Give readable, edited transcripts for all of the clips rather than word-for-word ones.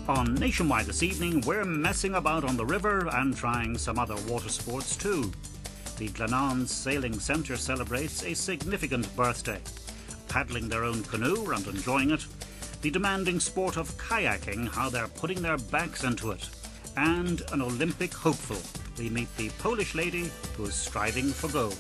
On Nationwide this evening, we're messing about on the river and trying some other water sports too. The Glenan's Sailing Centre celebrates a significant birthday. Paddling their own canoe and enjoying it. The demanding sport of kayaking, how they're putting their backs into it. And an Olympic hopeful. We meet the Polish lady who is striving for gold.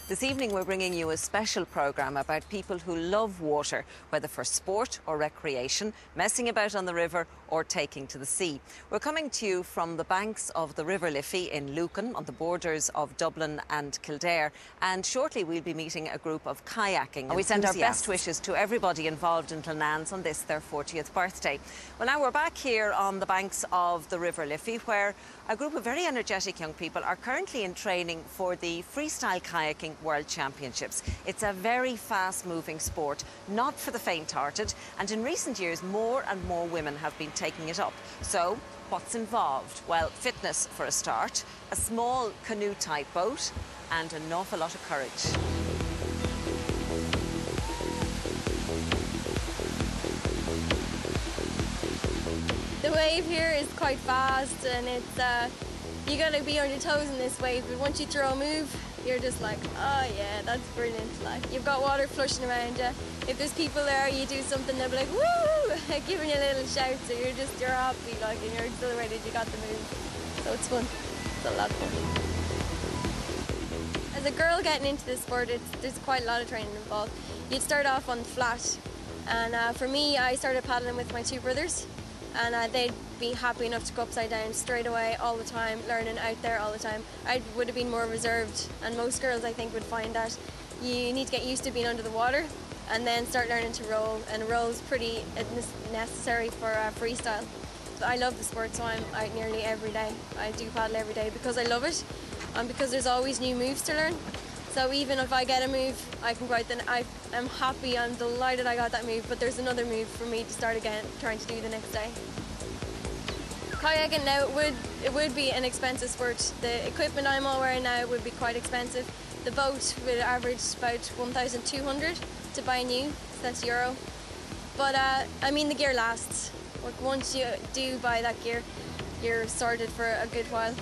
This evening we're bringing you a special programme about people who love water, whether for sport or recreation, messing about on the river or taking to the sea. We're coming to you from the banks of the River Liffey in Lucan, on the borders of Dublin and Kildare, and shortly we'll be meeting a group of kayaking enthusiasts. We send our best wishes to everybody involved in Glenan's on this, their 40th birthday. Well, now we're back here on the banks of the River Liffey, where a group of very energetic young people are currently in training for the Freestyle Kayaking World Championships. It's a very fast-moving sport, not for the faint-hearted, and in recent years more and more women have been taking it up. So, what's involved? Well, fitness for a start, a small canoe-type boat, and an awful lot of courage. The wave here is quite fast, and it's you gotta be on your toes in this wave, but once you throw a move, you're just like, oh yeah, that's brilliant. Like, you've got water flushing around you. If there's people there, you do something, they'll be like, woo, giving you a little shout, so you're happy, like, and you're exhilarated, you got the move. So it's fun. It's a lot of fun. As a girl getting into this sport, there's quite a lot of training involved. You'd start off on the flat, and for me, I started paddling with my two brothers, and they'd be happy enough to go upside down straight away all the time, learning out there all the time. I would have been more reserved, and most girls I think would find that you need to get used to being under the water and then start learning to roll, and roll is pretty necessary for freestyle. I love the sport, so I'm out nearly every day. I do paddle every day because I love it and because there's always new moves to learn. So even if I get a move, I can go out then. I'm happy, I'm delighted I got that move, but there's another move for me to start again, trying to do the next day. Kayaking now, it would be an expensive sport. The equipment I'm all wearing now would be quite expensive. The boat would average about 1,200 to buy new, so that's euro. But I mean, the gear lasts. Like, once you do buy that gear, you're sorted for a good while.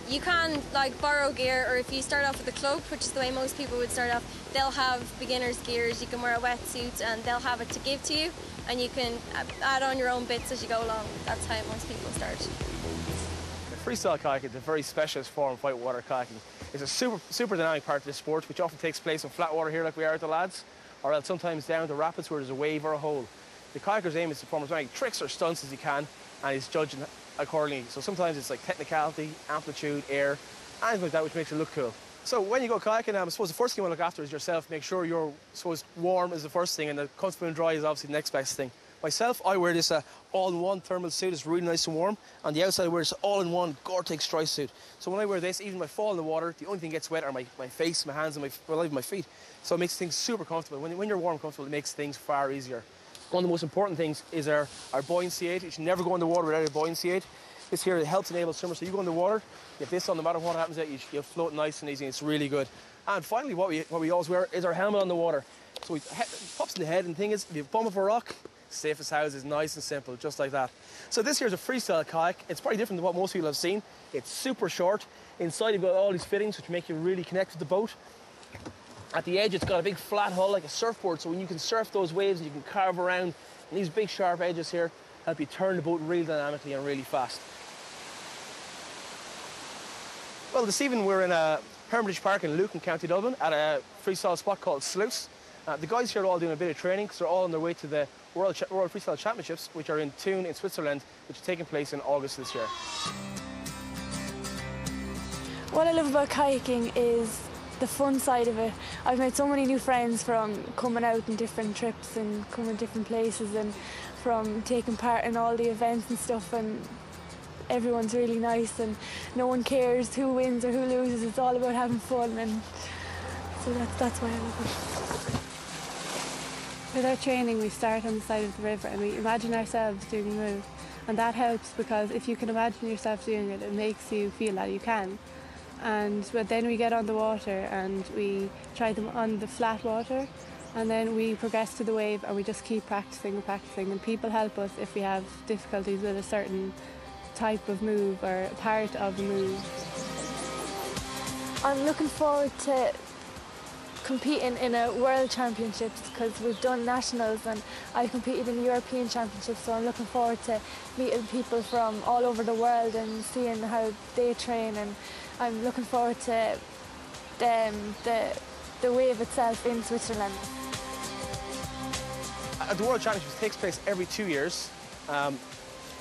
You can like borrow gear, or if you start off with a club, which is the way most people would start off, they'll have beginner's gears. You can wear a wetsuit and they'll have it to give to you, and you can add on your own bits as you go along. That's how most people start. Freestyle kayaking is a very specialist form of whitewater kayaking. It's a super dynamic part of the sport, which often takes place in flat water here like we are at the lads, or else sometimes down the rapids where there's a wave or a hole. The kayaker's aim is to perform as many tricks or stunts as he can, and he's judged accordingly. So sometimes it's like technicality, amplitude, air, anything like that, which makes it look cool. So when you go kayaking, I suppose the first thing you want to look after is yourself. Make sure you're, warm is the first thing, and the comfortable and dry is obviously the next best thing. Myself, I wear this all-in-one thermal suit. It's really nice and warm. On the outside, I wear this all-in-one Gore-Tex dry suit. So when I wear this, even if I fall in the water, the only thing that gets wet are my face, my hands, and my feet. So it makes things super comfortable. When you're warm and comfortable, it makes things far easier. One of the most important things is our buoyancy aid. You should never go in the water without a buoyancy aid. This here helps enable swimmers. So you go in the water, you have this on, no matter what happens, you'll float nice and easy, and it's really good. And finally, what we always wear is our helmet on the water. So it pops in the head, and the thing is, if you bump off a rock, safe as houses, nice and simple, just like that. So this here is a freestyle kayak. It's probably different than what most people have seen. It's super short. Inside you've got all these fittings which make you really connect with the boat. At the edge, it's got a big flat hull like a surfboard, so when you can surf those waves, you can carve around, and these big sharp edges here help you turn the boat really dynamically and really fast. Well, this evening we're in Hermitage Park in Lucan, County Dublin, at a freestyle spot called Sluice. The guys here are all doing a bit of training because they're all on their way to the World Freestyle Championships, which are in Thun in Switzerland, which are taking place in August this year. What I love about kayaking is the fun side of it. I've made so many new friends from coming out on different trips and coming different places, and from taking part in all the events and stuff, and everyone's really nice and no one cares who wins or who loses. It's all about having fun, and so that's why I love it. With our training, we start on the side of the river and we imagine ourselves doing a move, and that helps because if you can imagine yourself doing it, it makes you feel that you can. But then we get on the water and we try them on the flat water, And then we progress to the wave and we just keep practicing and practicing, and people help us if we have difficulties with a certain type of move or part of the move. I'm looking forward to competing in a World Championships because we've done nationals and I competed in the European Championships, so I'm looking forward to meeting people from all over the world and seeing how they train, and I'm looking forward to the wave itself in Switzerland. The World Championships takes place every 2 years.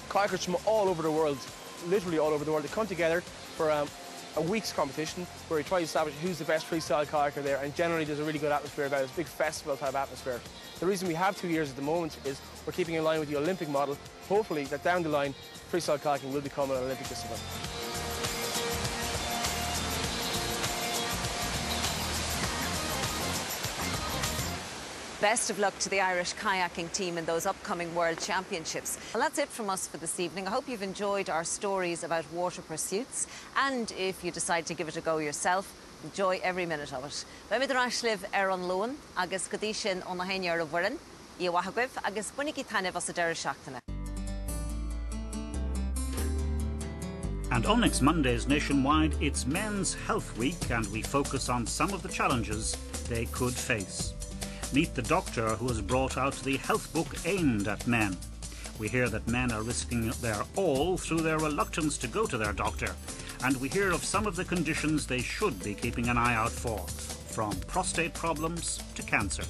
Kayakers from all over the world, literally all over the world, they come together for a week's competition where we try to establish who's the best freestyle kayaker there, and generally there's a really good atmosphere about it. It's a big festival type atmosphere. The reason we have 2 years at the moment is we're keeping in line with the Olympic model. Hopefully that down the line freestyle kayaking will become an Olympic discipline. Best of luck to the Irish kayaking team in those upcoming World Championships. Well, that's it from us for this evening. I hope you've enjoyed our stories about water pursuits, and if you decide to give it a go yourself, enjoy every minute of it. B'mid rasliv an loan, agus godishin on the hainyar of Wirren, Iwahagwiv, agus bunigitane vasadera shaktana. And on next Monday's Nationwide, it's Men's Health Week, and we focus on some of the challenges they could face. Meet the doctor who has brought out the health book aimed at men. We hear that men are risking their all through their reluctance to go to their doctor, and we hear of some of the conditions they should be keeping an eye out for, from prostate problems to cancer.